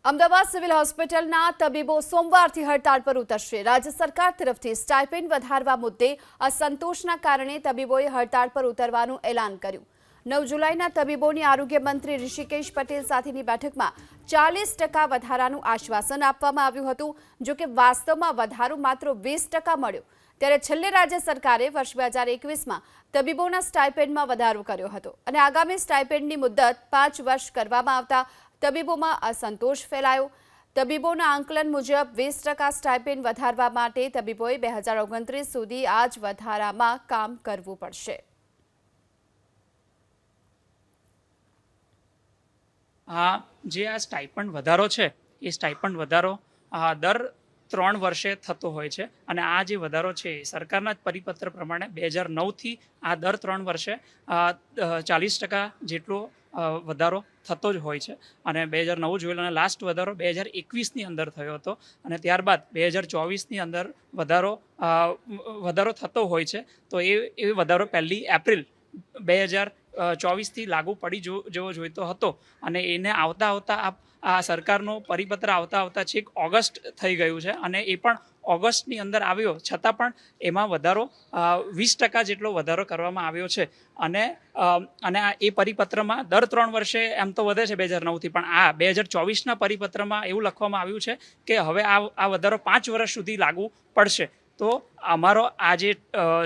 Ahmedabad civil હોસ્પિટલના તબીબો સોમવારથી હડતાળ પર ઉતરશે। રાજ્ય સરકાર તરફથી સ્ટાઇપેન્ડ વધારવા મુદ્દે અસંતોષના કારણે તબીબોએ હડતાળ પર ઉતરવાનું એલાન કર્યું। 9 જુલાઈના તબીબોની આરોગ્ય મંત્રી ઋષિકેશ પટેલ સાથેની બેઠકમાં 40% વધારાનું આશ્વાસન આપવામાં આવ્યું હતું, જો કે વાસ્તવમાં વધારો માત્ર 20% મળ્યો। ત્યારે છેલ્લે રાજ્ય સરકારે વર્ષ 2021માં તબીબોના સ્ટાઇપેન્ડમાં વધારો કર્યો હતો અને આગામી સ્ટાઇપેન્ડની મુદત 5 વર્ષ કરવામાં આવતા તબીબોમાં અસંતોષ ફેલાયો। તબીબોના આંકલન મુજબ 20% સ્ટાઇપેન્ડ વધારવા માટે તબીબોએ 2029 સુધી આ જ વધારામાં કામ કરવું પડશે। જે આ સ્ટાઇપન્ડ વધારો છે એ સ્ટાઇપન્ડ વધારો દર 3 વર્ષે થતો હોય છે અને આ જે વધારો છે સરકારના જ પરિપત્ર પ્રમાણે 2009થી આ દર 3 વર્ષે 40% જેટલો વધારો થતો જ હોય છે અને 2009 જોયેલો અને લાસ્ટ વધારો 2021ની અંદર થયો હતો અને ત્યારબાદ 2024ની અંદર વધારો થતો હોય છે। તો એ વધારો 1 એપ્રિલ 2024થી લાગુ પડી જવો જોઈતો હતો અને એને આવતા આ સરકારનો પરિપત્ર આવતા છેક ઓગસ્ટ થઈ ગયું છે અને એ પણ ઓગસ્ટની અંદર આવ્યો છતાં પણ એમાં વધારો 20% જેટલો વધારો કરવામાં આવ્યો છે અને એ પરિપત્રમાં દર 3 વર્ષે એમ તો વધે છે 2009થી, પણ આ 2024ના પરિપત્રમાં એવું લખવામાં આવ્યું છે કે હવે આ વધારો 5 વર્ષ સુધી લાગુ પડશે। તો અમારો આ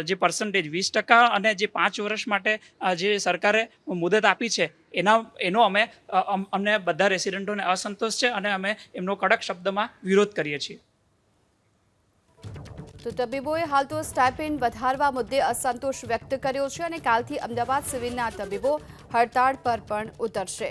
જે પર્સન્ટેજ 20% અને જે 5 વર્ષ માટે જે સરકારે મુદત આપી છે એનો અમને બધા રેસિડેન્ટોને અસંતોષ છે અને અમે એમનો કડક શબ્દમાં વિરોધ કરીએ છીએ। તો તબીબોએ હાલ તો સ્ટાઇપેન્ડ વધારવા મુદ્દે અસંતોષ વ્યક્ત કર્યો છે અને કાલથી અમદાવાદ સિવિલના તબીબો હડતાળ પર પણ ઉતરશે।